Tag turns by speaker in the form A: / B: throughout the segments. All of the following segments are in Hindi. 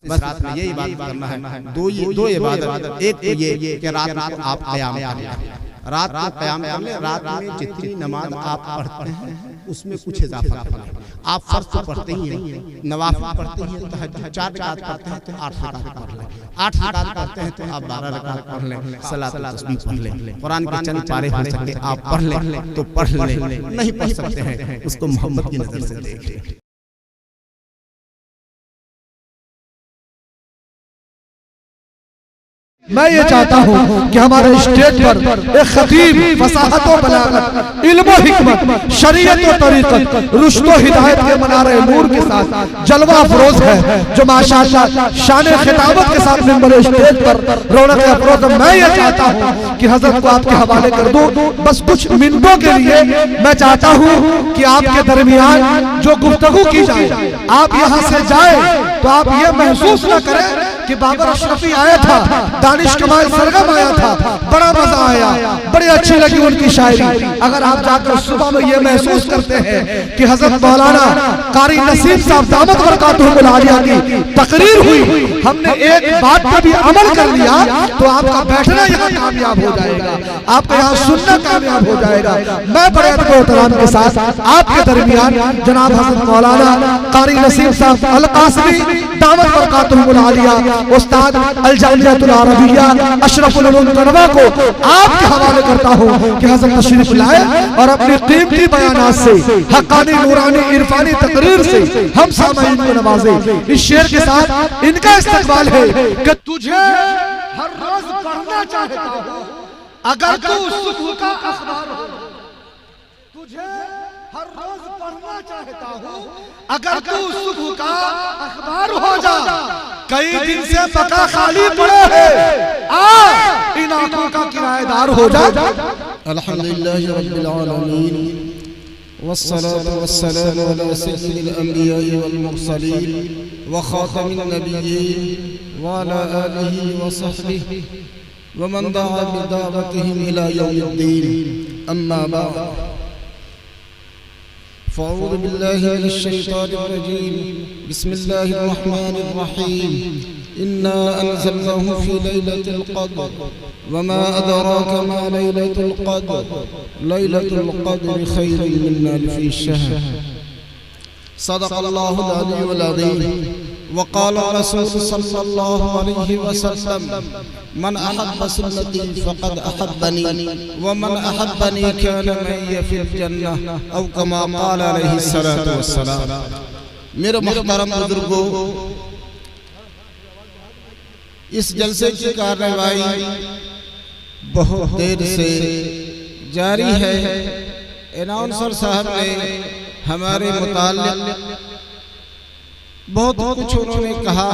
A: बस रात में यही इबादत करना है। दो इबादत, एक तो ये कि रात को आप क़याम करें, रात को क़याम कर लें। रात में जितनी नमाज आप पढ़ते हैं उसमें कुछ इजाफा करें। आप फर्ज तो पढ़ते ही हैं, नवाफिल पढ़ते हैं, तहज्जुद 4 रकात पढ़ते हैं तो 8 रकात पढ़ लें, 8 रकात पढ़ते हैं तो आप 12 रकात पढ़ लें, सलात तस्बीह पढ़ लें, कुरान के चंद पारे हो सके आप पढ़ लें तो पढ़ लें, नहीं पढ़ सकते हैं उसको मोहब्बत की नजर से देख लें।
B: मैं ये चाहता हूँ कि हमारे स्टेज पर एक खतीब फसाहत व बलागत, इल्म व हिकमत, शरीयत व तरीक़त, रुश्द व हिदायत के मनारे नूर के साथ जलवा अफरोज है, जो माशाअल्लाह शान खिताबत के साथ मिंबर स्टेज पर रौनक अफरोज। मैं ये चाहता हूँ कि हजरत को आपके हवाले कर दूं। बस कुछ मिनटों के लिए मैं चाहता हूँ कि आपके दरमियान जो गुफ्तगू की जाए, आप यहाँ से जाए तो आप ये महसूस न करें कि बाबर अशरफी आया था, दानिश कमाल सरगम आया था, बड़ा मजा आया, बड़ी अच्छी लगी उनकी शायरी। अगर आप जाकर सुबह में ये महसूस करते हैं कि हजरत मौलाना कारी नसीम साहब दामत बरकातुहुल आलिया की तकरीर हुई, हमने एक बात का भी अमल कर लिया तो आपका बैठना यहाँ कामयाब हो जाएगा, आपका यहाँ सुनना कामयाब हो जाएगा। मैं बड़े अदब व एहतराम के साथ आपके दरमियान जनाब हजरत मौलाना कारी नसीम साहब अल कासमी दामत बरकातुहुल आलिया, उस्ताद अल जामियातुल अरबिया अशरफुल उलूम तलबा को आपके हवाले करता हूँ कि हज़रत तशरीफ लाए और अपनी कीमती बयानात से, हक़ानी नूरानी इरफानी तकरीर से हम सामाईन को नवाजे। इस शेर के साथ इनका इस्तक़बाल है कि तुझे हर रोज पढ़ना चाहता हूँ अगर तू सुबह का अखबार हो, तुझे हर रोज पढ़ना चाहता हूँ अगर तू सुबह का अखबार हो जा। कई दिन से पका खाली पड़े है, आ इन आंखों का किराएदार हो जा।
C: अल्हम्दुलिल्लाहि रब्बिल आलमीन वस्सलातु वस्सलामु अला सय्यिदिल अंबिया'i वल मुरसलीन व खातमिन नबिय्यीन व अला आलिहि व सहबिहि व मन दआ बिदावतिहिम इला यौमिद्दीन। अम्मा बाद फ़अऊज़ु बिल्लाहि मिनश शैतानिर रजीम। बिस्मिल्लाहिर रहमानिर रहीम। इन्ना अंज़लनाहु फ़ी लैलतिल क़द्र वमा अदराका मा लैलतुल क़द्र लैलतुल क़द्रि खैरुम मिन अल्फ़ि शहर। सदक़ल्लाहुल अलीयुल अज़ीम। वक़ाल रसूल सल्लल्लाहु अलैहि वसल्लम मन अहब्ब सुन्नती फ़क़द अहब्बनी व मन अहब्बनी कान मई फ़िल जन्नह औ कमा क़ाल अलैहि सलातु वस्सलाम। मेरे मुहतरम बुजुर्गों, इस जलसे की कार्रवाई बहुत देर से जारी है। अनाउंसर साहब ने हमारे मुताल्लिक़ बहुत कुछ उन्होंने कहा,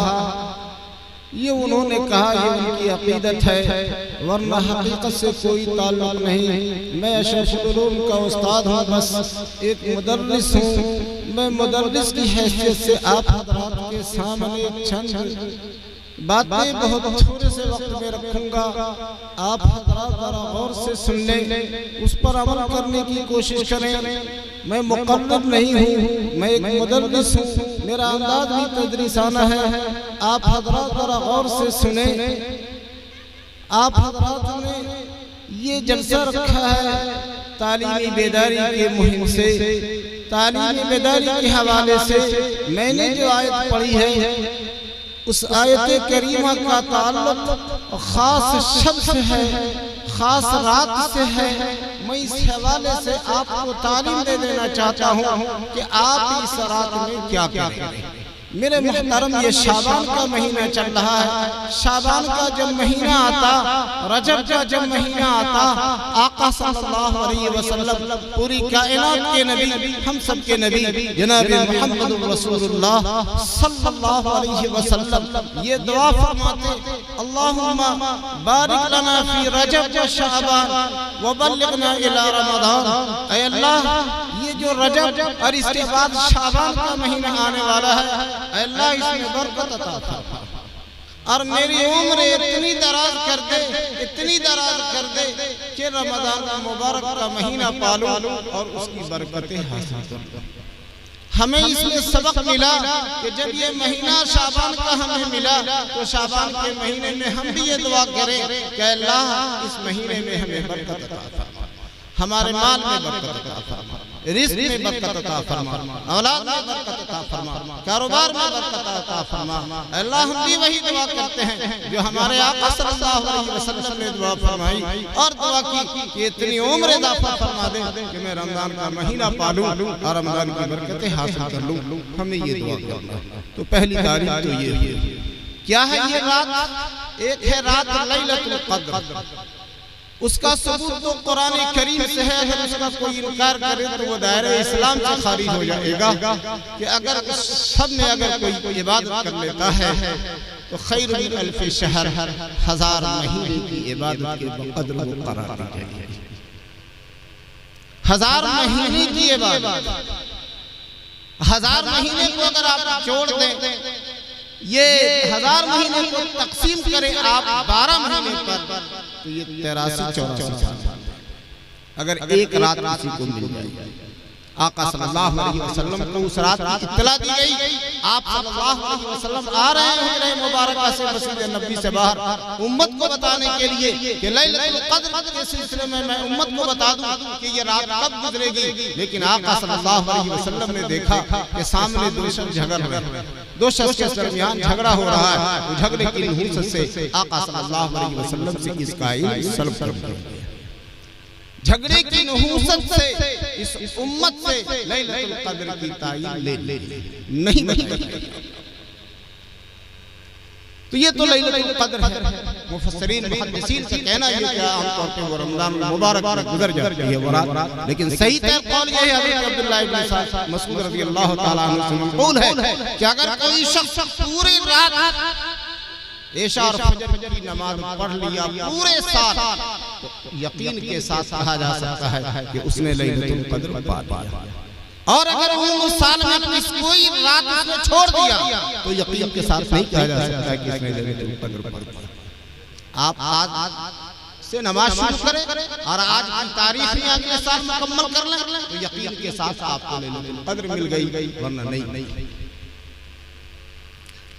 C: ये उन्होंने कहा ये उनकी अक़ीदत है, वरना हकीकत से कोई ताल्लुक़ नहीं। मैं अशरफुल उलूम का उस्ताद हूँ, बस एक मुदर्रिस हूँ। मैं मुदर्रिस की हैसियत से आप हज़रात के सामने चंद बातें बहुत थोड़े से वक्त में रखूंगा। आप हज़रात ज़रा गौर से सुन लें, उस पर अमल करने की कोशिश करें। मैं मुक़ल्लिद नहीं हूँ, मैं एक मुदर्रिस हूँ, मेरा अंदाज भी तदरीसाना है। आप हज़रात ज़रा गौर से सुने। आप हज़रात ने ये जलसा रखा है तालीमी बेदारी के मुहिम से, तालीमी बेदारी के हवाले से। मैंने जो आयत पढ़ी है उस आयत करीमा का ताल्लुक़ खास शब्द से है, खास रात से है। मैं इस हवाले से आपको तालीम दे देना चाहता हूँ कि आप इस रात में क्या करें। मेरे मुहतरम, ये शाबान का महीना चल रहा है। शाबान का जब महीना आता, रजब का जब महीना आता, आका सल्लल्लाहु अलैहि वसल्लम पूरी कायनात के नबी, हम सब के नबी जनाब मुहम्मद रसूलुल्लाह सल्लल्लाहु अलैहि वसल्लम ये दुआ फरमाते, अल्लाहुम्मा बारिक लना फी रजब व शाबान व बल्लिगना इला रमज़ान। ऐ अल्लाह, ये जो रजब और इसके बाद शाबान का महीना आने वाला है, अल्लाह इसमें बरकत अता फरमा और मेरी उम्र इतनी दराज कर दे, इतनी दराज कर दे कि रमज़ान का मुबारक का महीना पालूं और उसकी बरकतें हासिल करूं। हमें इसलिए सबक मिला कि जब ये महीना शाबान का हमें मिला तो शाबान के महीने में हम भी ये दुआ करें कि अल्लाह इस महीने में हमें बरकत अता फरमा, हमारे माल में बरकत अता फरमा, रिज़्क़ में बरकत अता फरमा, औलाद में बरकत अता फरमा, कारोबार में बरकत अता फरमा। अल्लाह हम भी वही दुआ करते हैं जो हमारे आका सल्लल्लाहु अलैहि वसल्लम ने दुआ फरमाई और दुआ की कि इतनी उम्र इज़ाफ़ा फरमा दे कि मैं रमज़ान का महीना पालूं और रमज़ान की बरकतें हासिल कर लूं। हमें ये दुआ करना है। तो पहली तारीख तो ये क्या है, ये रात एक है रात लैलतुल क़द्र, उसका सबूत तो कुरान करीम से है। अगर उसका कोई इनकार करे तो वो दायरे इस्लाम से खारिज हो जाएगा कि अगर सब में अगर कोई इबादत कर लेता है तो खैर मिन अल्फ शहर, 1000 महीने की इबादत के बक़द्र वो करार दी जाएगी। 1000 महीने की इबादत, 1000 महीने को अगर आप जोड़ दें, ये 1000 महीने को तकसीम करें आप 12 महीने पर तो ये 83-84 साल। अगर एक रात किसी को मिल जाए, आका सल्लल्लाहु अलैहि वसल्लम को उस रात की इत्तला दी गई, आप सल्लल्लाहु अलैहि वसल्लम आ रहे हैं हिजर मुबारका से मस्जिद नबी से बाहर उम्मत को बताने के लिए कि लैलतुल क़द्र के सिलसिले में मैं उम्मत को बता दूं कि ये रात कब गुजरेगी। लेकिन आका सल्लल्लाहु अलैहि वसल्लम ने देखा कि सामने दो शख्स झगड़ रहे हैं, दो शख्स के दरमियान झगड़ा हो रहा है। तो झगड़े की नहूसत से आका सल्लल्लाहु अलैहि वसल्लम से इसका इल्म सल्ब कर दिया। झगड़े की नहूसत से इस उम्मत से लैलतुल क़द्र की तायीन ले नहीं बताई। तो ये तो लैलतुल क़द्र है। मुफस्सिरीन मुहद्दिसीन से कहना ये कि आमतौर पे वो रमजान मुबारक में गुजर जाती है वो रात, लेकिन सही तौर कौल ये है हज़रत अब्दुल्लाह इब्न मसऊद रज़ियल्लाहु तआला अन्हु से मक़बूल है कि अगर कोई शख्स पूरी रात इशा और फजर की नमाज पढ़ लिया पूरे साल तो यकीन के साथ कहा जा सकता है कि उसने लैलतुल क़द्र पा लिया। और अगर वो साल में कोई रात उसने छोड़ दिया तो यकीन के साथ नहीं कहा जा सकता कि उसने लैलतुल क़द्र पा लिया। आप आज से नमाज शुरू करें और आज की तारीख में अगले साल मुकम्मल कर लें तो यकीन के साथ आपको लैलतुल क़द्र मिल गई, वरना नहीं।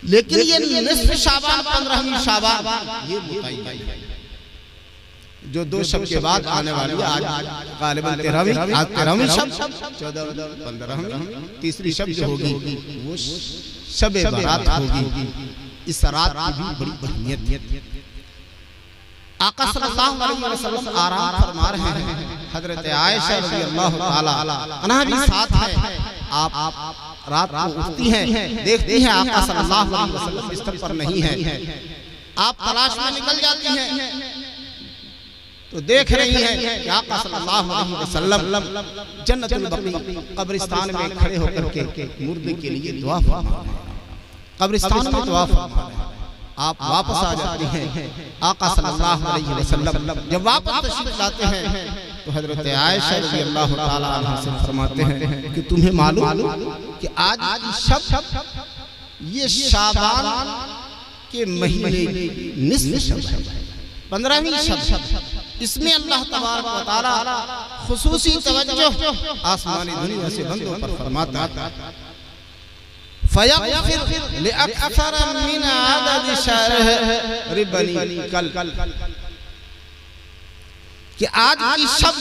C: लेकिन ये निस्फ शाबान, 15वीं शाबान ये मुतय्यन है जो 2 शब के बाद आने वाली है। आज गालिबन 13वीं शब, 14 15वीं तीसरी शब जो होगी वो शब बारात होगी। इस रात की भी बड़ी अहमियत। आका सल्लल्लाहु अलैहि वसल्लम आराम फरमा रहे हैं, हजरत आयशा रज़ियल्लाहु ताला अन्हा भी साथ है। आप रात को उठती हैं, देखती हैं आका सल्लल्लाहु अलैहि वसल्लम बिस्तर पर नहीं है, आप तलाश में निकल जाती हैं तो देख रही हैं कि आका सल्लल्लाहु अलैहि वसल्लम जन्नतुल बक़ी कब्रिस्तान में खड़े होकर के मुर्दे के लिए दुआ फरमा रहे हैं, कब्रिस्तान में दुआ फरमा रहे हैं। आप वापस आ जाती हैं, आका सल्लल्लाहु अलैहि वसल्लम जब वापस तशरीफ लाते हैं तो हजरत आयशा रज़ियल्लाहु ताला अन्हा से फरमाते हैं कि तुम्हें मालूम कि आज की शब ये शाबान के महीने निस्फ शब है, 15वीं शब। इसमें अल्लाह तबारक व तआला खुसूसी तवज्जो आसमानी दुनिया से बंदों पर फरमाता है, फयग़फ़िर लिअक्सर मिन अदद शहर बनी कल, कि आज की शब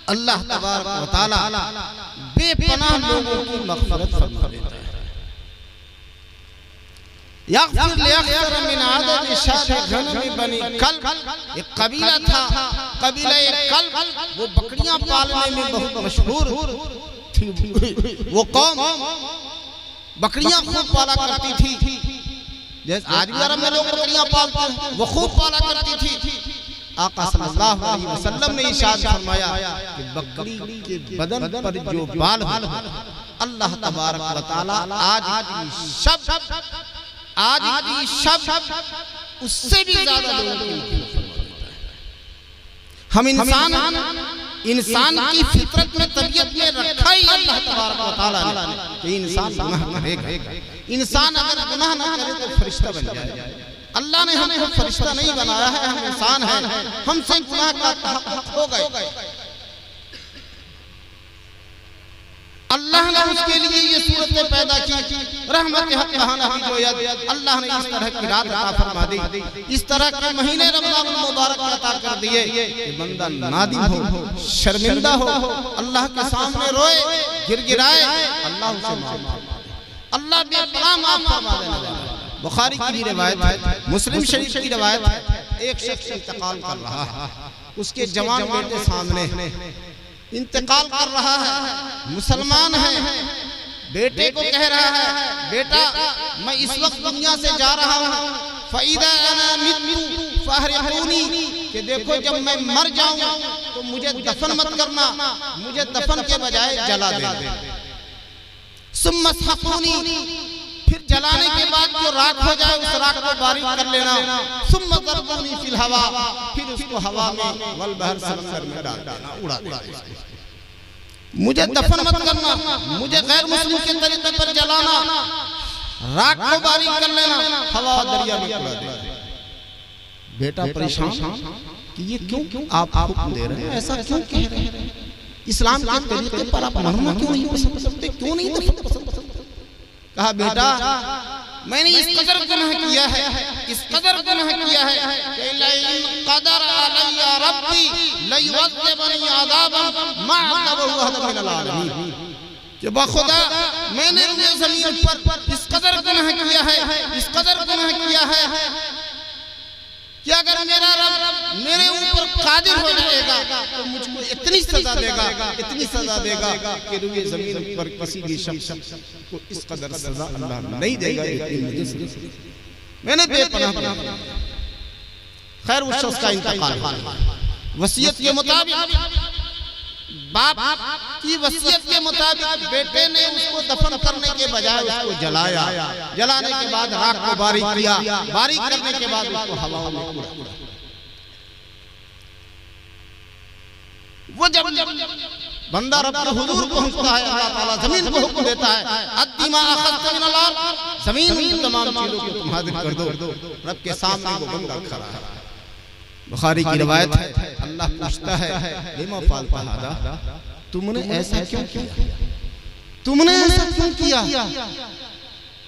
C: अल्लाह तबारक व तआला बेपनाह लोगों की मग़फ़िरत फरमा देता है। यग़फ़िर लिअक्सर मिन अदद शहर बनी कल, एक कबीला था, कबीला कल, वो बकरियां पालने में बहुत मशहूर थी। वो कौम बकरियां खूब पाला करती थी, जैसे आज भी अरब में लोग बकरियां पालते हैं, वो खूब पाला करती थी। आका सल्लल्लाहु अलैहि वसल्लम ने इरशाद फरमाया कि बकरी के बदन पर जो बाल हो अल्लाह तबारक व तआला आज की शब उससे भी ज्यादा लोगों की हम इंसान की फितरत में तबीयत में रखा ही अल्लाह तबारक व तआला ने कि इंसान गुनाह करेगा। इंसान अगर गुनाह ना करे तो फरिश्ता बन जाए। अल्लाह ने हमें फरिश्ता नहीं बनाया है, हम इंसान हैं, हमसे गुनाह का हक हो गए। अल्लाह ने उसके लिए ये सूरतें पैदा की। रहमत हक बहाना भी जो यद अल्लाह ने इस तरह की रात अता फरमा दी, इस तरह के महीने रमजान मुबारक अता कर दिए कि बंदा नादिम हो, शर्मिंदा हो, अल्लाह के सामने रोए, गिड़गिड़ाए, अल्लाह उसे माफ फरमा दे। अल्लाह बेपनाह माफ फरमा देने वाला है। बुखारी की भी रिवायत है, मुस्लिम शरीफ की रिवायत है, एक शख्स इंतकाल कर रहा है, उसके जवान बेटे सामने इंतकाल कर रहा है, मुसलमान है, बेटे को कह रहा है बेटा मैं इस वक्त दुनिया से जा रहा हूँ, फ़इदा अना मित्तु फ़हरिक़ूनी, कि देखो जब मैं मर जाऊं तो मुझे दफन मत करना, मुझे दफन के बजाय जला देना। सुम्मा सक़ूनी, फिर जलाने के बाद जो राख हो जाए उस राख को बारीक कर लेना। सुम्मा ज़रबूनी फिल हवा, फिर उसको हवा में वल बहर समंदर में डाल देना, उड़ा देना। मुझे दफन मत करना, मुझे गैर मुस्लिम के तरीके पर जलाना, राख को बारीक कर लेना, हवा दरिया में उड़ा देना। बेटा परेशान कि ये क्यों आप हुक्म दे रहे हैं, ऐसा क्यों कह रहे हैं, इस्लाम के तरीके पर आप मरना क्यों नहीं पसंद करते, क्यों नहीं दफन पसंद करते? कहा बेटा मैंने इस कदर गुनाह किया है, इस कदर गुनाह किया है कि लइन क़दर अलैया रब्बी लयुअज़्ज़िबनी अज़ाबन मा अज़्ज़बहु अहदन मिनल आलमीन, कि बखुदा मैंने ज़मीन पर इस कदर गुनाह किया है, इस कदर गुनाह किया है कि अगर मेरा रब मेरे ऊपर कादिर हो जाएगा तो मुझको इतनी सजा देगा, इतनी सजा देगा कि रुए ज़मीन पर किसी भी शख्स को इस कदर सजा अल्लाह नहीं देगा जितनी मुझे। मैंने बेपनाह बना। खैर उस शख्स का इंतकाल हुआ, वसीयत के मुताबिक, बाप की वसीयत के मुताबिक बेटे ने उसको दफन करने के बजाय उसको जलाया, जलाने के बाद राख को बारीक किया, बारीक करने के बाद उसको हवा में उड़ा। वो जब बंदा रब के हुजूर पहुंचता है, अल्लाह ताला जमीन को हुक्म देता है अद्दिमा अखज़त मिनल अर्द, जमीन तमाम चीजों को तुम हाजिर कर दो। रब के सामने वो बंदा खड़ा है। बुखारी की रिवायत है, अल्लाह पूछता है लिमा फ़अल्ता हाज़ा, तुमने ऐसा क्यों किया, तुमने ऐसा क्यों किया,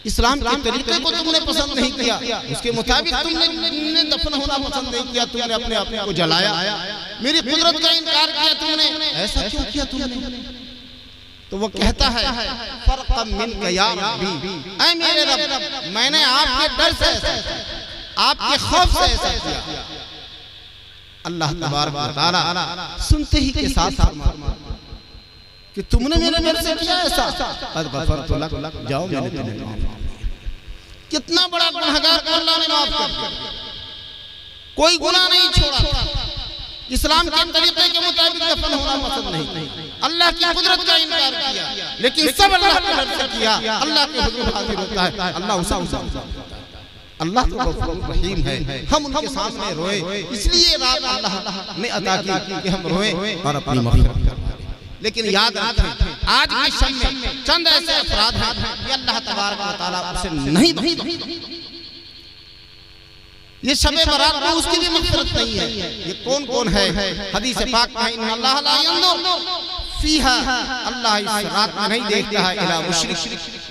C: इस्लाम के तरीके को तुमने पसंद नहीं किया, उसके मुताबिक तुमने दफन होना पसंद नहीं किया, तुमने अपने आप को जलाया, मेरी कुदरत का इनकार किया तुमने, ऐसा क्यों किया तुमने? तो वो कहता है फ़रक़म मिनका या रब्बी, ऐ मेरे रब मैंने आपके डर से ऐसा, आपके खौफ से ऐसा किया। अल्लाह तबारक व तआला सुनते ही के साथ कि तुमने मेरे डर से किया ऐसा, क़द गफ़रतु लक, जाओ मैंने तुम्हें माफ किया। कितना बड़ा गुनहगार को अल्लाह ने माफ कर दिया, कोई गुनाह नहीं छोड़ा। इस्लाम के तरीके के मुताबिक दफन होना पसंद नहीं, अल्लाह की कुदरत का इनकार किया, लेकिन सब अल्लाह के डर से किया। अल्लाह के हुजूर हाजिर होता है, अल्लाह उसे अल्लाह तो गफूर रहीम है, हम उनके सामने रोए, इसलिए रात अल्लाह ने अता की कि हम रोए और अपनी मग़फ़िरत करें। लेकिन याद रखें आज के शब में चंद ऐसे अपराध हैं कि अल्लाह तबारक व तआला उसे नहीं, ये शब बरात में उसकी भी मग़फ़िरत नहीं है। ये कौन कौन है? हदीस पाक में इन्नल्लाह ला यंज़ुर फीहा, अल्लाह इस रात में नहीं देखता है इला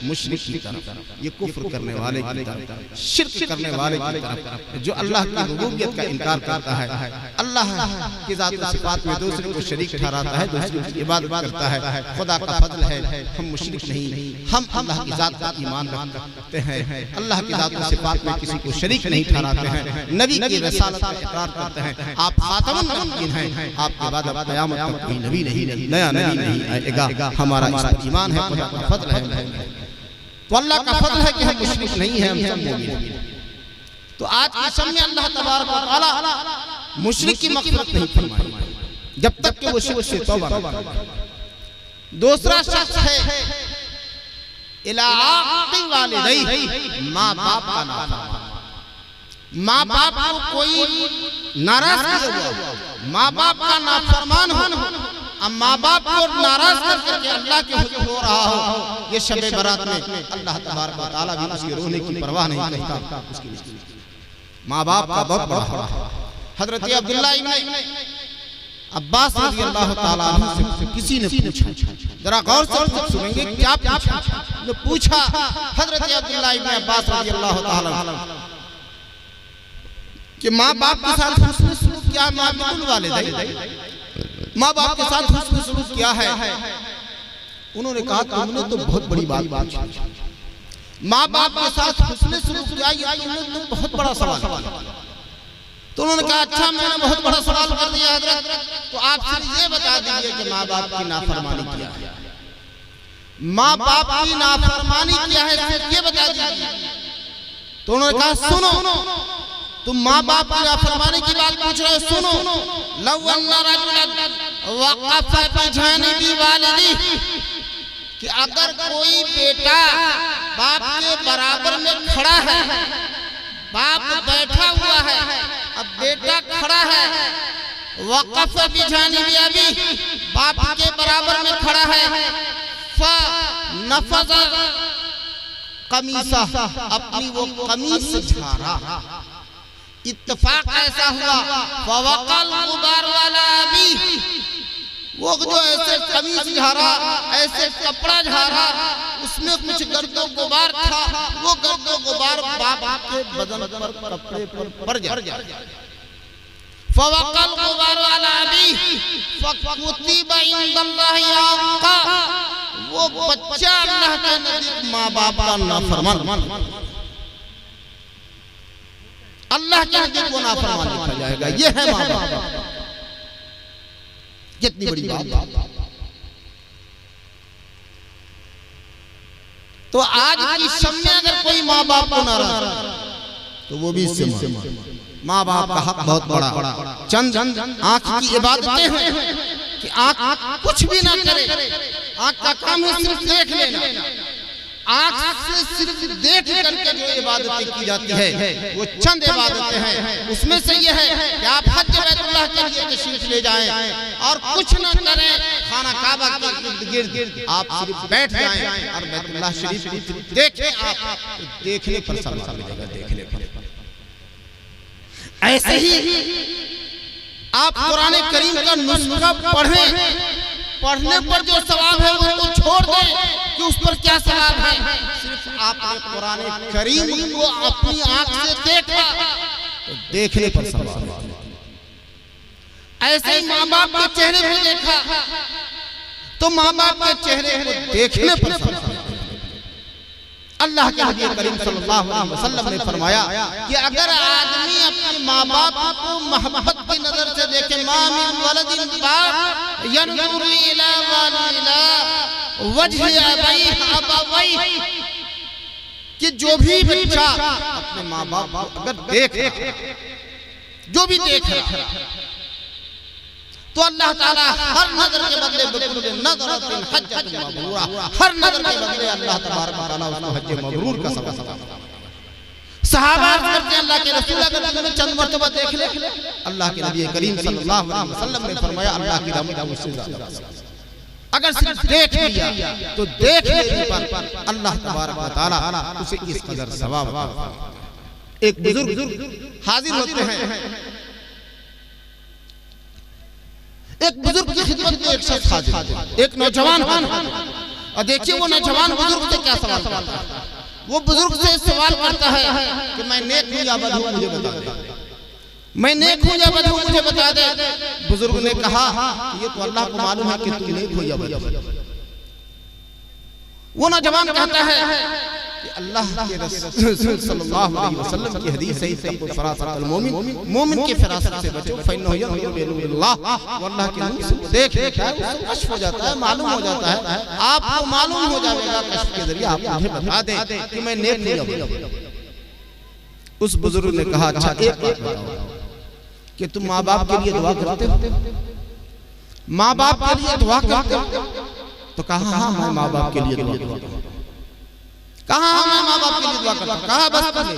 C: मुशरिक की तरफ, ये कुफ्र करने वाले की तरफ, शिर्क करने वाले की तरफ, जो अल्लाह की रुबूबियत का इनकार करता है, अल्लाह की ज़ात व सिफ़ात में दूसरे को शरीक ठहराता है, दूसरे की इबादत करता है। खुदा का फज़ल है हम मुशरिक नहीं, हम अल्लाह की ज़ात पर ईमान रखते हैं, अल्लाह की ज़ात व सिफ़ात में किसी को शरीक नहीं ठहराते हैं, नबी की रिसालत का इक़रार करते हैं। आप खातमुन नबिय्यीन हैं, आपके बाद अब क़यामत तक कोई नबी नहीं, नया नबी नहीं आएगा। हमारा इस पर ईमान है, खुदा का फज़ल है, तो अल्लाह का फज़ल है कि हम मुशरिक नहीं हैं, हम सब मोमिन हैं। तो आज के समय में अल्लाह तबारक व तआला मुशरिक की मग़फ़िरत नहीं फरमाई जब तक कि वो शिर्क से तौबा न करे। दूसरा शख्स है इला आक़ि वालिदैहि, माँ बाप का नाफरमान, माँ बाप को कोई नाराज किया हुआ, माँ बाप का नाफरमान हो, अब माँ बाप को नाराज करके अल्लाह के हुक्म हो रहा हो, ये शब बरात में अल्लाह तबारक व तआला भी उसके रोने की परवाह नहीं करता। उसकी माँ बाप का बहुत बड़ा हक़ है। हज़रत अब्दुल्लाह इब्न अब्बास रज़ियल्लाहु ताला अन्हु से किसी ने पूछा, जरा गौर से सुनेंगे क्या पूछा। ने पूछा हजरत अब्दुल्लाह इब्न अब्बास रज़ियल्लाहु ताला कि माँ बाप के साथ हुस्न सलूक क्या है, माँ बाप के साथ हुस्न सलूक क्या है। उन्होंने कहा तुमने तो बहुत बड़ी बात पूछी, माँ बाप के साथ हुस्न सलूक क्या, ये तुमने तो बहुत बड़ा सवाल। तो उन्होंने कहा अच्छा मैंने बहुत बड़ा सवाल कर दिया हजरत, तो आप सिर्फ ये बता दीजिए कि माँ बाप की नाफरमानी क्या है। माँ बाप की नाफरमानी क्या है सिर्फ ये बता दीजिए। तो उन्होंने कहा सुनो, तुम माँ बाप की नाफरमानी की बात पूछ रहे हो, सुनो। लौ अन्ना रजुलन वक़फ़ बिजानिबि वालिदी, कि अगर कोई बेटा बाप के बराबर में खड़ा है, बाप बैठा हुआ है, अब बेटा खड़ा है, वक़फ़ बिजानिबि अबी, बाप के बराबर में खड़ा है, फ़नफ़ज़ कमीसा, अपनी वो कमीज झाड़ा। इत्तेफाक ऐसा हुआ फवक़ल गुबार वाला अबी, वो जो ऐसे कमीज झाड़ा, ऐसे कपड़ा झाड़ा, उसमें कुछ गर्दो गुबार था, वो गर्दो गुबार बाप के बदन पर कपड़े पर पड़ गया। फवक़ल गुबार वाला अबी फ़कुतिबा इंदल्लाहि आक़ा, वो बच्चा अल्लाह के नज़दीक माँ बाप का नाफरमान, अल्लाह के नज़दीक वो नाफरमान लिखा जाएगा। ये है माँ बाप। कितनी बड़ी बात। तो आज की समय अगर कोई माँ बाप को नाराज तो वो भी इससे माँ बाप का हक बहुत बड़ा। चंद आँख की इबादतें हैं कि आँख कुछ भी ना करे, आँख का काम है सिर्फ देख लेना। आँख से सिर्फ देख करके जो इबादतें की जाती है वो चंद इबादतें हैं। उसमें से ये है कि आप हज बैतुल्लाह के लिए तशरीफ ले जाएं और कुछ न करें, खाना काबा के इर्द गिर्द आप सिर्फ बैठ जाएं और बैतुल्लाह शरीफ को देखें। आप देखने पर सवाब मिलेगा, देखने पर। ऐसे ही आप कुरान करीम का नुस्खा पढ़ें, पढ़ने पर जो सवाब है वो तो छोड़ दें कि उस पर क्या सवाब है। सिर्फ आपने कुरान करीम को अपनी आंख से देखा तो देखने पर सवाब है। ऐसे ही माँ बाप के चेहरे को देखा तो माँ बाप के चेहरे को देखने पर सवाब है। अल्लाह के नबी करीम सल्लल्लाहु अलैहि वसल्लम ने फरमाया कि अगर आदमी अपने माँ बाप को मोहब्बत की नजर से देखे, मा मिन वलदिन बाप यनजुरु इला वालिला वजहि अबवैहि, कि जो भी बच्चा अपने माँ बाप को अगर देख रहा, जो भी देख रहा, तो अल्लाह ताला हर नजर के बदले बिकुल नज़रतिन हज्जतुन मबरूरा, हर नजर के बदले अल्लाह तबारक व तआला उसको हज मबरूर का सवाब देता है। सहाबा करते अल्लाह के रसूल अगर तुमने चंद मर्तबा देख ले, अल्लाह के नबी करीम सल्लल्लाहु अलैहि वसल्लम ने फरमाया अल्लाह की रहमत उससे ज्यादा। अगर सिर्फ देख लिया तो देख लेने पर अल्लाह तबारक व तआला उसे इस कदर सवाब देता है। एक बुजुर्ग हाजिर होते हैं, एक बुजुर्ग की खिदमत में एक शख्स हाजिर, एक नौजवान हाजिर, और देखिए वो नौजवान बुजुर्ग से क्या सवाल करता है। वो बुजुर्ग से सवाल करता है कि मैं नेक हूं या बद हूं, मुझे बता दे, मैं नेक हूं या बद हूं, मुझे बता दे। बुजुर्ग ने कहा ये तो अल्लाह को मालूम है कि तू नेक हो या बद हो। वो नौजवान कहता है कि अल्लाह के रसूल सल्लल्लाहु अलैहि वसल्लम की हदीस है, तक़ु फरासतुल मोमिन, मोमिन की फरासत से बचो, फइन्नहु यनज़ुरु बिल्लाह, वल्लाह के नूर से देख लेता है, उसको कश्फ हो जाता है, मालूम हो जाता है। आपको मालूम हो जाएगा कश्फ के जरिए, आप मुझे बता दें कि मैं नेक हूं। उस बुजुर्ग ने कहा अच्छा एक बात बताओ कि तुम माँ बाप के लिए दुआ करते हो? माँ बाप के लिए दुआ करते हो? तो कहा हाँ मैं माँ बाप के लिए दुआ करता हूँ। कहा मैं माँ बाप के लिए दुआ करता हूँ? कहा बस पढ़े,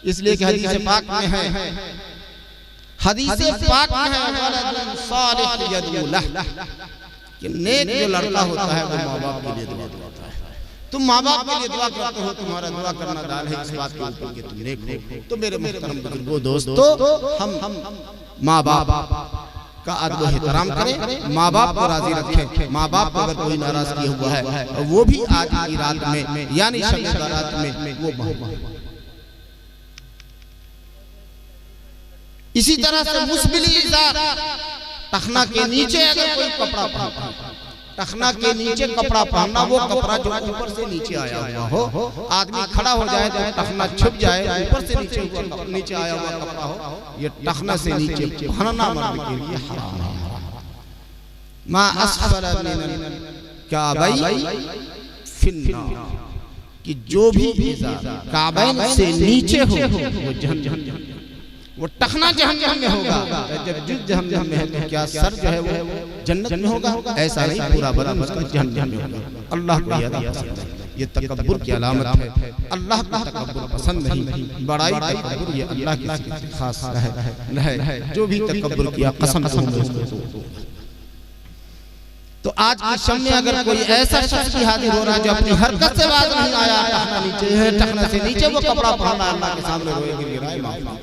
C: इसलिए कि हदीस पाक में है, हदीस पाक में है वलदुन सालिह यदउ लह, कि नेक जो लड़का होता है वो माँ बाप के लिए दुआ करता है। तुम माँ बाप के लिए दुआ करते हो, तुम्हारा दुआ करना दाल है इस बात के ऊपर कि तुम नेक हो। तो मेरे मुहतरम बुजुर्गों दोस्तों, हम माँ बाप
A: का अदब एहतराम करें, माँ बाप को राजी रखें। माँ बाप को अगर कोई नाराज किया हुआ है वो भी आज की रात में यानी शब बारात में वो इसी तरह से मुस्बिली इज़ार, टखना के नीचे अगर कोई कपड़ा पहनता, टखना के नीचे कपड़ा पहनना, वो कपड़ा जो ऊपर से नीचे आया हुआ हो, आदमी खड़ा हो जाए तो टखना छुप जाए, ऊपर से नीचे आया हुआ कपड़ा हो, ये टखना से नीचे पहनना मर्द के लिए हराम है। मा अस्फल मिनल काबैन फिन्नार, कि जो भी इज़ार काबैन से नीचे हो वो जहन्नम, वो टखना जहन्नम में होगा। जब जुज जहन्नम में है तो क्या सर जो है वो जन्नत में होगा? ऐसा नहीं, पूरा बदन उसका जहन्नम में होगा। अल्लाह को याद पसंद है, ये तकब्बुर की अलामत है। अल्लाह को तकब्बुर पसंद नहीं, बड़ाई तकब्बुर ये अल्लाह की खास है। जो भी तकब्बुर किया कसम से। तो आज की शब में अगर कोई ऐसा शख्स की हाजिर हो रहा है जो अपनी हरकत से बात नहीं आया, टखना नीचे है, टखना से नीचे वो कपड़ा पहना, अल्लाह के सामने रोएगा,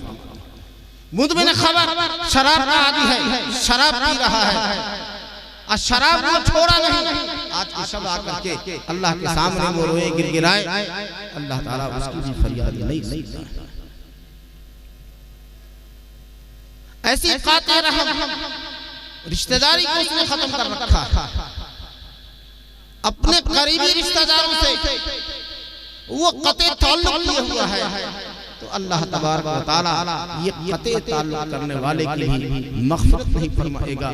A: मुदमिन खबर शराब का आदी है, शराब पी रहा है और शराब को छोड़ा नहीं। आज की शब आकर के अल्लाह के सामने वो रोए गिड़गिड़ाए, अल्लाह ताला उसकी भी फरियाद नहीं सुनता। ऐसी कातिल रहम रिश्तेदारी को उसने खत्म कर रखा है। अपने करीबी रिश्तेदारों से वो कते ताल्लुक किए हुआ है। तो अल्लाह तबारक व तआला ये कते ताल्लुक करने वाले के लिए मग़फ़िरत नहीं फरमाएगा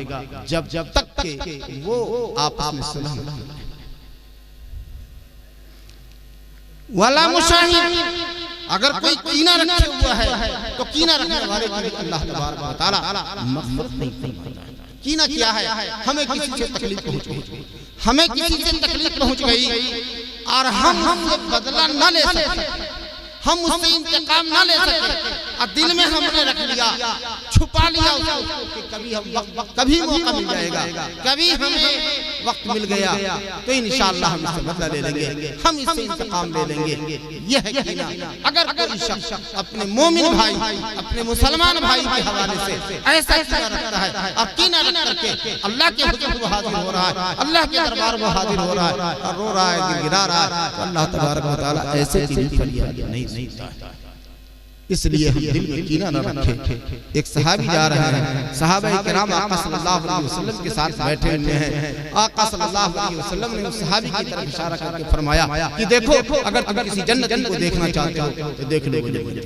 A: जब तक के वो आपस में सुलह न करें। वाला मुशाहिद, अगर कोई कीना रखे हुआ है तो कीना रखने वाले के लिए अल्लाह तबारक व तआला मग़फ़िरत नहीं फरमाएगा। कीना क्या है? हमें किसी से तकलीफ पहुंच गई, हमें किसी से तकलीफ पहुंच गई और हम बदला न ले सके, हम उससे इंतकाम ना ले सके और दिल में हमने रख लिया, छुपा लिया उसको कि कभी मौका मिल जाएगा, कभी हमें वक्त मिल गया तो इंशाअल्लाह हम इससे बदला ले लेंगे, हम इससे इंतकाम ले लेंगे। यह है कीना। अगर कोई शख्स अपने मोमिन भाई, अपने मुसलमान भाई के हवाले से ऐसा कीना रखता है और कीना रख करके अल्लाह के हुज़ूर में हाजिर हो रहा है, अल्लाह के दरबार में हाजिर हो रहा है और रो रहा है, गिड़गिड़ा रहा है, तो अल्लाह तबारक व तआला ऐसे की फरियाद नहीं सुनता। इसलिए हम दिल में कीना न रखें। एक सहाबी जा रहे हैं, सहाबा किराम आका सल्लल्लाहु अलैहि वसल्लम के साथ बैठे हुए हैं। आका सल्लल्लाहु अलैहि वसल्लम ने उस सहाबी की तरफ इशारा करके फरमाया कि देखो, अगर तुम किसी जन्नती को देखना चाहते हो तो देख लो जन्नती।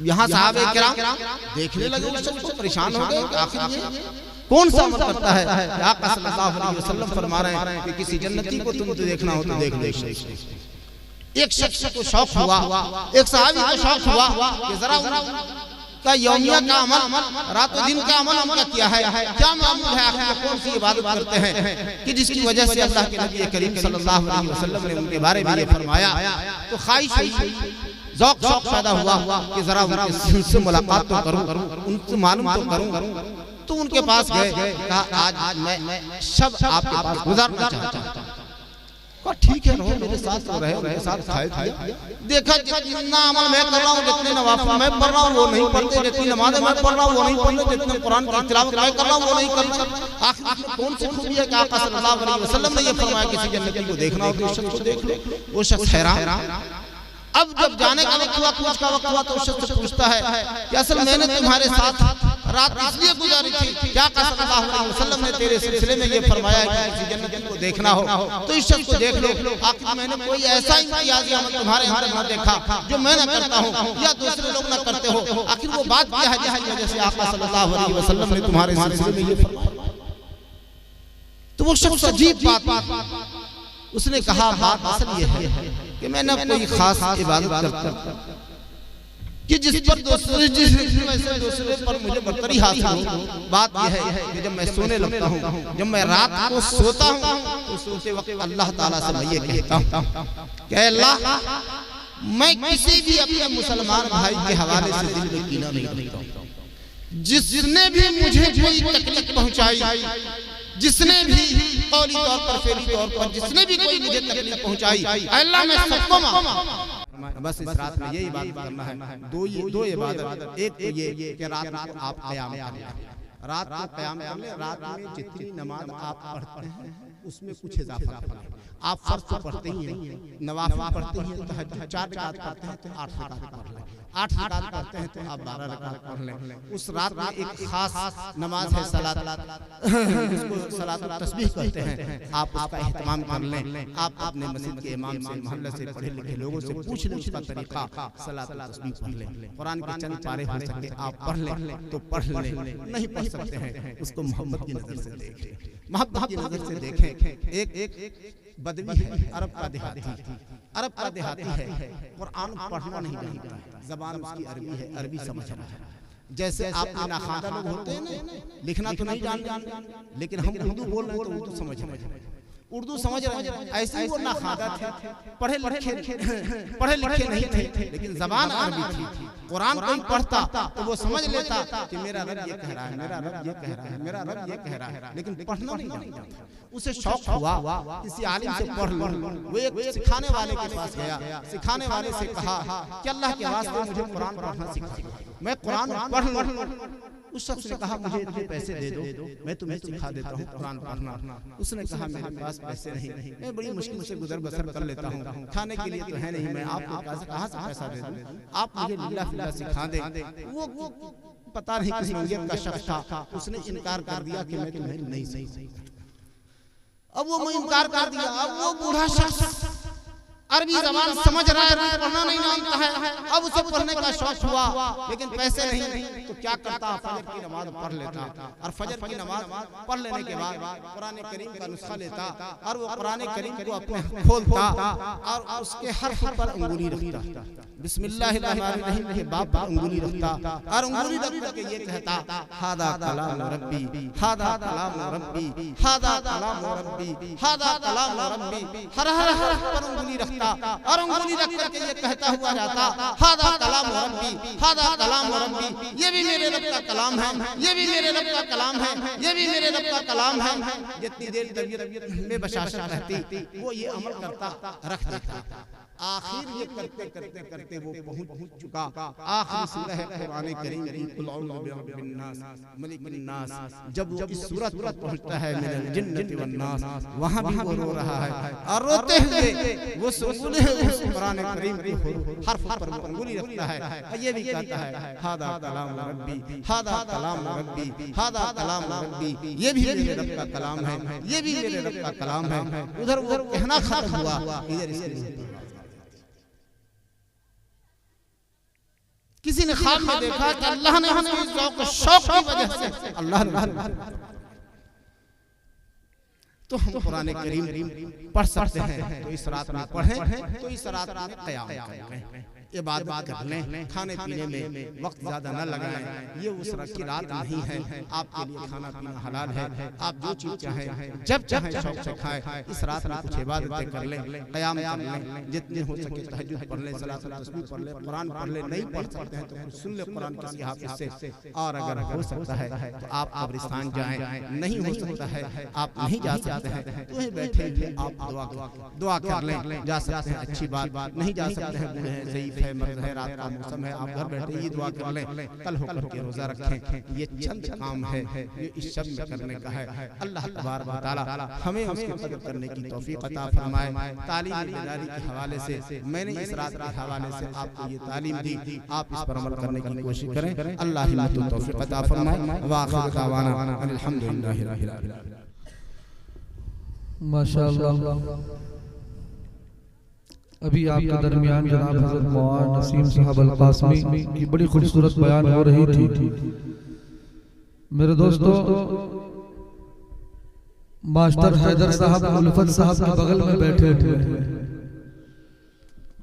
A: यहाँ सहाबा किराम देखने लगे, उस शख्स को परेशान हो गए, आखिर ये कौन सा अमल करता है? आका सल्लल्लाहु अलैहि वसल्लम फरमा रहे हैं कि किसी जन्नती को तुम देखना हो तो देख लो। एक शख्स को शौक हुआ, एक सहाबी को शौक हुआ कि जरा का यौमिया का अमल, रातों दिन का अमल उनका क्या है, क्या मामूल है, आखिर कौन सी इबादत करते हैं कि जिसकी वजह से अल्लाह के नबी करीम सल्लल्लाहु अलैहि वसल्लम ने उनके बारे में ये फरमाया। तो ख्वाहिश हुई, शौक पैदा हुआ कि जरा उनसे मुलाकात तो करूं, उनसे मालूम तो करूं। तो उनके पास गए, कहा आज मैं शब आपके पास गुजारना चाहता हूं। ठीक है, रहो मेरे साथ, तो रहे, मेरे साथ खाए पिए। देखा जितना अमल मैं कर रहा हूँ, जितने नवाफिल मैं पढ़ रहा हूँ वो नहीं पढ़ते, जितनी नमाज़ें मैं पढ़ रहा हूँ वो नहीं पढ़ते, जितने कुरान की तिलावत मैं कर रहा हूँ वो नहीं करते। आखिर कौन सी खूबी है कि आका सल्लल्लाहु अलैहि वसल्लम ने ये फरमाया किसी जन्नती को देखना हो तो उस शख्स को देख लो। वो शख्स हैरान। अब जब जाने का वक्त हुआ, कुछ का वक्त हुआ, तो उस शख्स से पूछता है कि असल मैंने तुम्हारे साथ रात इसलिए गुजारी थी, क्या सल्लल्लाहु अलैहि वसल्लम ने तेरे सिलसिले में ये फरमाया कि किसी जन्नती को देखना हो तो इस शख्स को देख लो। आखिर मैंने कोई ऐसा इम्तियाजी अमल तुम्हारे अंदर न देखा जो मैं न करता हूँ या दूसरे लोग न करते हो। आखिर वो बात क्या है जिसकी वजह से आका सल्लल्लाहु अलैहि वसल्लम ने तुम्हारे सिलसिले में ये फरमाया? तो वो शख्स अजीब बात उसने कहा, बात असल ये है कि मैं न कोई खास इबादत करता कि जिस पर दूसरे पर मुझे बरतरी हासिल हो। बात यह है कि जब मैं सोने लगता हूँ, जब मैं रात को सोता हूँ तो सोते वक्त अल्लाह ताला से मैं ये कहता हूँ कि अल्लाह, मैं किसी भी अपने मुसलमान भाई के हवाले से दिल में कीना नहीं रखता। जिसने भी मुझे कोई तकलीफ पहुँचाई, जिसने भी कौली तौर पर, फेरी तौर पर, जिसने भी कोई मुझे तकलीफ पहुँचाई, अल्लाह मैं सबको माफ। बस इस रात में यही बात करना है। दो इबादत, एक तो ये कि रात को आप क़याम करें, रात को क़याम कर ले, रात में जितनी नमाज आप पढ़ते हैं उसमें कुछ इजाफा करें। आप फर्ज तो पढ़ते ही हैं, नवाफिल पढ़ते ही हैं, तहज्जुद 4 रकात पढ़ते हैं तो 8 रकात पढ़ लें, 8 रकात पढ़ते हैं तो आप 12 रकात पढ़ लें। उस रात में एक खास नमाज है सलात, जिसको सलात तस्बीह कहते हैं, आप उसका एहतमाम कर लें। आप अपने मस्जिद के इमाम से, मोहल्ले से, पढ़े लिखे लोगों से पूछ लें उसका तरीका, सलात तस्बीह पढ़ लें। कुरान के चंद पारे हो सके आप पढ़ लें तो पढ़ लें, नहीं पढ़ सकते हैं उसको मोहब्बत की नजर से देखें, मोहब्बत की नजर से देखें। एक बदवी है, अरब का देहाती है, कुरान पढ़ना नहीं जानता, जबान उसकी अरबी है, अरबी समझ रहा है। जैसे आप नाखादा लोग होते हैं ना, लिखना तो नहीं जानते, लेकिन हम उर्दू बोल रहे हैं तो उर्दू समझ रहे हैं, उर्दू समझ रहे हैं। ऐसे ही वो नाखादा थे, पढ़े लिखे नहीं थे, लेकिन जबान अरबी थी। कुरान कोई पढ़ता तो वो समझ लेता कि मेरा रब ये कह रहा है, मेरा रब ये कह रहा है, मेरा रब ये कह रहा है, लेकिन पढ़ना नहीं जानता। उसे शौक हुआ किसी आलिम से पढ़ लूं। वो एक सिखाने वाले के पास गया, सिखाने वाले से कहा कि अल्लाह के वास्ते मुझे कुरान पढ़ना सिखा, मैं कुरान पढ़ लूं। उस शख्स ने कहा मुझे इतने पैसे दे दो, मैं तुम्हें सिखा देता हूँ कुरान पढ़ना। उसने कहा मेरे पास पैसे नहीं, मैं बड़ी मुश्किल से गुजर बसर कर लेता हूँ, खाने के लिए तो है नहीं, मैं आपको कहाँ से पैसा दे दूँ, आप मुझे लीला फिला सिखा दें। वो पता नहीं किस नौयत का शख्स था, उसने इनकार कर दिया कि मैं तुम्हें नहीं सही। अब वो इनकार कर दिया। अब वो बूढ़ा शख्स अरबी ज़बान समझ रहा है, पढ़ना नहीं जानता है, अब उसे पढ़ने का शौक हुआ, लेकिन पैसे नहीं, तो क्या करता, फजर की नमाज पढ़ लेता, और फजर की नमाज पढ़ लेने के बाद कुरान करीम का नुस्खा लेता और वो कुरान करीम को अपने खोलता और उसके हर्फ पर अंगुली रखता, बिस्मिल्लाहिर्रहमानिर्रहीम के बाप पर अंगुली रखता और अंगुली रख करके ये कहता हादा कलाम रब्बी, हादा कलाम रब्बी, हादा कलाम रब्बी, हादा कलाम रब्बी। हर हर्फ पर अंगुली रखता और अंगुली रख करके ये कहता हुआ जाता हादा कलाम रब्बी, हादा कलाम रब्बी, ये भी मेरे रब का कलाम है, ये भी मेरे रब का कलाम है, ये भी मेरे रब का कलाम है। जितनी देर तबीयत में बशाशत रहती वो ये अमल करता, रख देता। आखिर ये करते करते करते वो पहुंच चुका आखिरी सूरह है कुरान करीम की, कुल औज़ु बिरब्बिन नास मलिकिन नास। जब वो इस सूरत पर पहुंचता है मिनल जिन्नति वन नास, वहां भी वो रो रहा है और रोते हुए वो उस कुरान करीम के हर्फ पर वो अंगुली रखता है और ये भी कहता है हादा कलाम रब्बी, हादा कलाम रब्बी, हादा कलाम रब्बी, ये भी मेरे रब का कलाम है, ये भी मेरे रब का कलाम है। उधर कहना खत्म हुआ, इधर इसके किसी ने ख्वाब में देखा कि अल्लाह ने उसके शौक की वजह से अल्लाह ने, तो हम कुरान करीम पढ़ सकते हैं। तो इस रात में पढ़ें, तो इस रात में क़याम करें, इबादत कर लें, खाने पीने में वक्त ज्यादा न लगाएं। ये उस की रात नहीं है, आपके लिए खाना पीना हलाल है, आप जो चीज चाहें जब चाहें शौक से खाएं। इस रात में कुछ इबादतें कर लें, क़याम कर लें, जितने हो सके तहज्जुद पढ़ लें, सलात तस्बीह पढ़ लें, कुरान पढ़ लें। नहीं पढ़ सकते हैं तो कुछ सुन लें कुरान किसी हाफिज़ से, और अगर हो सकता है तो आप कब्रिस्तान जाएं, नहीं हो सकता है आप नहीं जा सकते हैं तो वहीं बैठे हुए आप दुआ कर लें, जा सकते हैं अच्छी बात, नहीं जा सकते हैं बूढ़े हैं, ज़ईफ़ है, मर्द है, रात का मौसम है, आप घर बैठे ही दुआ कर लें, कल होकर के रोजा रखें। ये चंद काम है ये इस शब में करने का है। अल्लाह तबारक व तआला हमें उसकी कदर करने की तौफीक अता फरमाए। तालीम इदारी के हवाले से मैंने इस रात के हवाले से आपको ये तालीम दी, आप इस पर अमल करने की कोशिश करें। अल्लाह हिम्मत व तौफीक अता फरमाए। व आखिर दावाना अल्हम्दुलिल्लाहि रब्बिल आलमीन।
B: माशाअल्लाह। अभी आपके दरमियान जनाब हज़रत मौलाना नसीम साहब अल-कासमी की बड़ी खूबसूरत बयान हो रही थी। मेरे दोस्तों, मास्टर हैदर साहब उल्फत साहब के बगल में बैठे हुए हैं।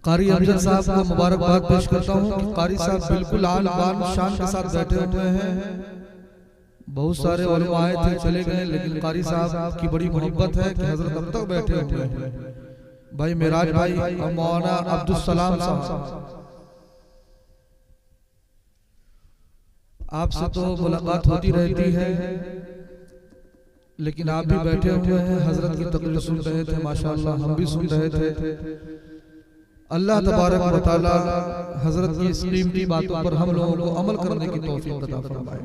B: कारी अमजद साहब को मुबारकबाद पेश करता हूँ कि कारी साहब बिल्कुल आल बान शान के साथ बैठे हुए हैं। बहुत सारे उलमा आए थे, चले गए, लेकिन कारी साहब की बड़ी मोहब्बत है कि हजरत अब तक बैठे हुए हैं। भाई मेराज भाई और मौलाना अब्दुल सलाम साहब, आपसे तो मुलाकात होती रहती है, लेकिन आप भी बैठे हुए हैं, हजरत की तकरीर सुन रहे थे। माशाअल्लाह हम भी सुन रहे थे। अल्लाह तबारक व तआला हजरत की इस कीमती बातों पर हम लोगों को अमल करने की तौफीक अता फरमाए।